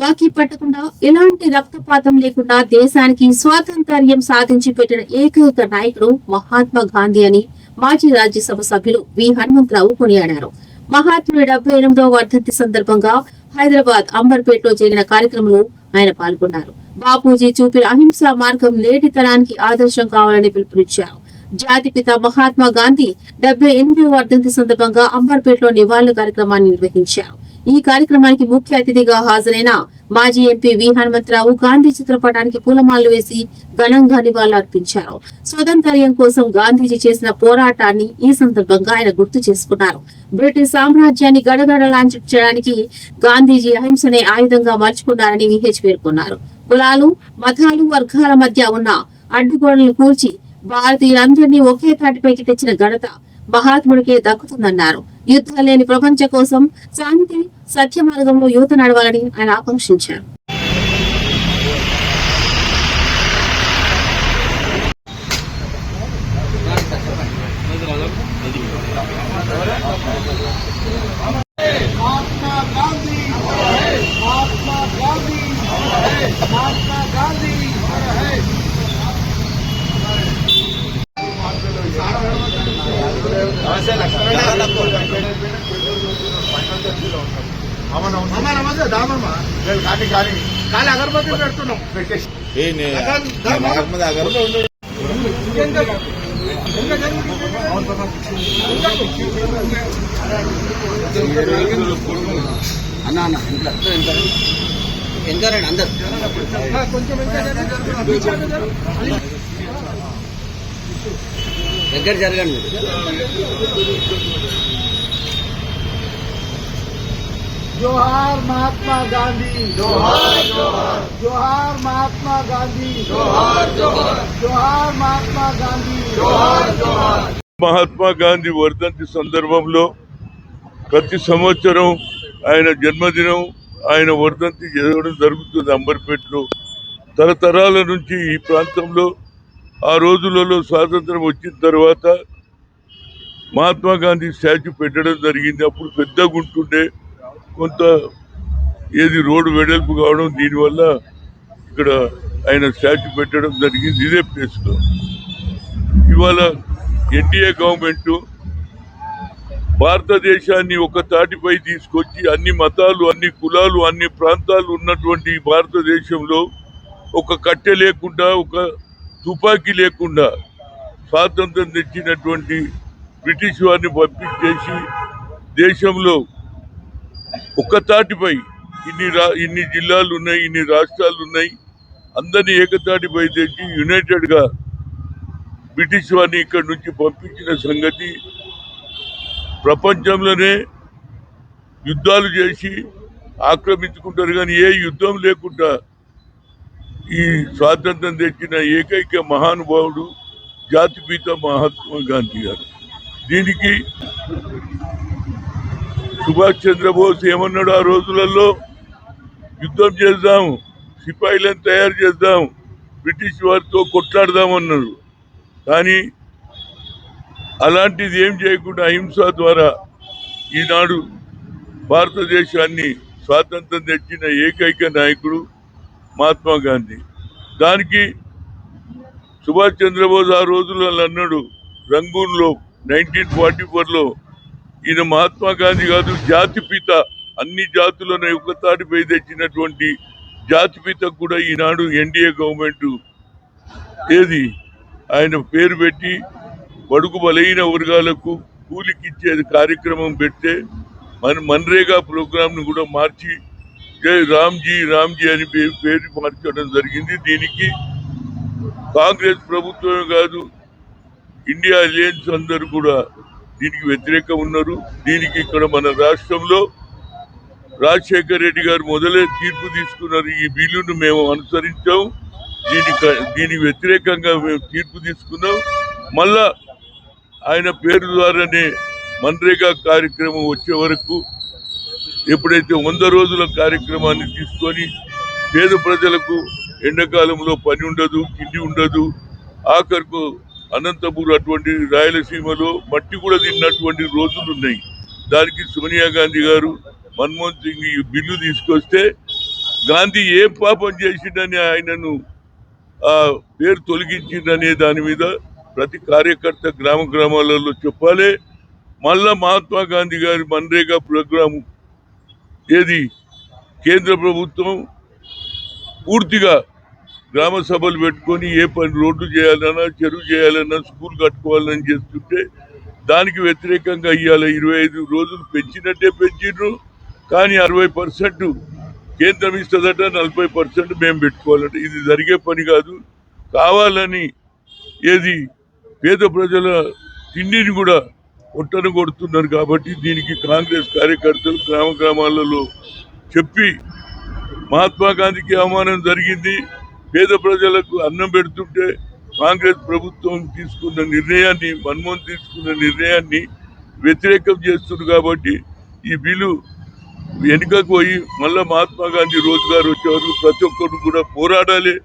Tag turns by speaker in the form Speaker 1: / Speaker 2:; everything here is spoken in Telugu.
Speaker 1: బాకీ పట్టకుండా ఎలాంటి రక్తపాతం లేకుండా దేశానికి స్వాతంత్ర్యం సాధించి పెట్టిన ఏకైక నాయకుడు మహాత్మా గాంధీ అని మాజీ రాజ్యసభ సభ్యులు వి హనుమంతరావు కొనియాడారు. మహాత్ముడి 78వ వర్ధంతి సందర్భంగా హైదరాబాద్ అంబర్పేటలో జరిగిన కార్యక్రమంలో ఆయన పాల్గొన్నారు. బాపూజీ చూపిన అహింసా మార్గం నేటి తరానికి ఆదర్శం కావాలని పిలుపునిచ్చారు. జాతిపిత మహాత్మా గాంధీ 78వ వర్ధంతి సందర్భంగా అంబర్పేటలో నివాళుల కార్యక్రమాన్ని నిర్వహించారు. ఈ కార్యక్రమానికి ముఖ్య అతిథిగా హాజరైన మాజీ ఎంపీ వి హనుమంతరావు గాంధీ చిత్రపటానికి పూలమాలలు వేసి ఘనంగా నివాళులర్పించారు. స్వతంత్ర్యం కోసం గాంధీజీ చేసిన పోరాటాన్ని ఈ సందర్భంగా ఆయన గుర్తు చేసుకున్నారు. బ్రిటిష్ సామ్రాజ్యాన్ని గడగడలాంచడానికి గాంధీజీ అహింసనే ఆయుధంగా మలుచుకున్నారని విహెచ్ పేర్కొన్నారు. కులాలు, మతాలు, వర్గాల మధ్య ఉన్న అడ్డుగోడలను కూల్చి భారతీయులందరినీ ఒకే తాటిపైకి తెచ్చిన ఘనత మహాత్ముడికే దక్కుతుందన్నారు. యుద్ధం లేని ప్రపంచం కోసం శాంతి, సత్య మార్గంలో యువత నడవాలని ఆయన ఆకాంక్షించారు.
Speaker 2: అగరబత్తి పెడుతున్నాం అన్న ఎంకరండి అందరు కొంచెం దగ్గర జరగండి. जोहार महात्मा गांधी, जोहार जोहार, जोहार महात्मा गांधी, जोहार जोहार, जोहार महात्मा गांधी, जोहार जोहार.
Speaker 3: మహాత్మా గాంధీ వర్ధంతి సందర్భంలో ప్రతి సంవత్సరం ఆయన జన్మదినం, ఆయన వర్ధంతి జరగడం జరుగుతుంది అంబర్పేటలో. తరతరాల నుంచి ఈ ప్రాంతంలో ఆ రోజులలో స్వాతంత్రం వచ్చిన తర్వాత మహాత్మా గాంధీ స్టాచ్యూ పెట్టడం జరిగింది. అప్పుడు పెద్దగా ఉంటుండే, కొంత రోడ్డు వెడల్పు కావడం, దీనివల్ల ఇక్కడ ఆయన స్టాచ్యూ పెట్టడం జరిగింది ఇదే ప్లేస్లో. ఇవాళ ఎన్డీఏ గవర్నమెంట్ భారతదేశాన్ని ఒక తాటిపై తీసుకొచ్చి అన్ని మతాలు, అన్ని కులాలు, అన్ని ప్రాంతాలు ఉన్నటువంటి భారతదేశంలో ఒక కట్టె లేకుండా, ఒక తుపాకీ లేకుండా స్వాతంత్రం తెచ్చినటువంటి బ్రిటిష్ వారిని పంపించేసి దేశంలో ఒక్క తాటిపై ఇన్ని జిల్లాలు ఉన్నాయి, ఇన్ని రాష్ట్రాలు ఉన్నాయి, అందరినీ ఏకతాటిపై తెచ్చి యునైటెడ్గా బ్రిటిష్ వారిని ఇక్కడి నుంచి పంపించిన సంగతి ప్రపంచంలోనే యుద్ధాలు చేసి ఆక్రమించుకుంటారు, కానీ ఏ యుద్ధం లేకుండా ఈ స్వాతంత్రం తెచ్చిన ఏకైక మహానుభావుడు జాతిపిత మహాత్మా గాంధీ గారు. దీనికి సుభాష్ చంద్రబోస్ ఏమన్నాడు, ఆ రోజులలో యుద్ధం చేద్దాం, సిపాయిలను తయారు చేద్దాం, బ్రిటిష్ వారితో కొట్లాడదామన్నారు. కానీ అలాంటిది ఏం చేయకుండా అహింస ద్వారా ఈనాడు భారతదేశాన్ని స్వాతంత్రం తెచ్చిన ఏకైక నాయకుడు మహాత్మా గాంధీ. దానికి సుభాష్ చంద్రబోస్ ఆ రోజులలో అన్నాడు, రంగూన్లో 1944లో, ఈయన మహాత్మా గాంధీ కాదు, జాతిపిత, అన్ని జాతులను ఒకతాటిపై తెచ్చినటువంటి జాతిపిత కూడా ఈనాడు ఎన్డీఏ గవర్నమెంట్ ఆయన పేరు పెట్టి బడుగు బలైన వర్గాలకు కూలికిచ్చే కార్యక్రమం పెడితే మన్రేగా ప్రోగ్రాంను కూడా మార్చి రామ్జీ అని పేరు మార్చడం జరిగింది. దీనికి కాంగ్రెస్ ప్రభుత్వమే కాదు, ఇండియా అలయన్స్ అందరూ కూడా దీనికి వ్యతిరేకం ఉన్నారు. దీనికి ఇక్కడ మన రాష్ట్రంలో రాజశేఖర్ రెడ్డి గారు మొదలే తీర్పు తీసుకున్నారు, ఈ బిల్లును మేము అనుసరించాం, దీనికి వ్యతిరేకంగా మేము తీర్పు తీసుకున్నాం. మళ్ళా ఆయన పేరు ద్వారానే మన్రేగా కార్యక్రమం వచ్చే వరకు, ఎప్పుడైతే 100 రోజుల కార్యక్రమాన్ని తీసుకొని పేద ప్రజలకు ఎండాకాలంలో పని ఉండదు, తిండి ఉండదు, ఆఖరుకు అనంతపూర్ అటువంటి రాయలసీమలో మట్టి కూడా తిన్నటువంటి రోజులు ఉన్నాయి. దానికి సోనియా గాంధీ గారు, మన్మోహన్ సింగ్ ఈ బిల్లు తీసుకొస్తే గాంధీ ఏ పాపం చేసిండని ఆయనను ఆ పేరు తొలగించిందనే దాని మీద ప్రతి కార్యకర్త గ్రామాలలో చెప్పాలి. మళ్ళా మహాత్మా గాంధీ గారి మన్రేగా ప్రోగ్రాము ఏది కేంద్ర ప్రభుత్వం పూర్తిగా గ్రామ సభలు పెట్టుకొని ఏ పని రోడ్డు చేయాలన్నా, చెరువు చేయాలన్నా, స్కూల్ కట్టుకోవాలని చేస్తుంటే దానికి వ్యతిరేకంగా ఇవాళ 25 రోజులు పెంచినట్టే పెంచిండ్రు. కానీ 60% కేంద్రం ఇస్తుందట, 40% మేము పెట్టుకోవాలంటే ఇది జరిగే పని కాదు. కావాలని ఏది పేద ప్రజల తిండిని కూడా ఒట్టను కొడుతున్నారు. కాబట్టి దీనికి కాంగ్రెస్ కార్యకర్తలు గ్రామాలలో చెప్పి మహాత్మా గాంధీకి అవమానం జరిగింది, పేద ప్రజలకు అన్నం పెడుతుంటే కాంగ్రెస్ ప్రభుత్వం తీసుకున్న నిర్ణయాన్ని, మన్మోహన్ తీసుకున్న నిర్ణయాన్ని వ్యతిరేకం చేస్తున్నారు. కాబట్టి ఈ బిల్లు వెనుకకు పోయి మళ్ళా మహాత్మా గాంధీ రోజు గారు వచ్చేవారు ప్రతి ఒక్కరు కూడా పోరాడాలి.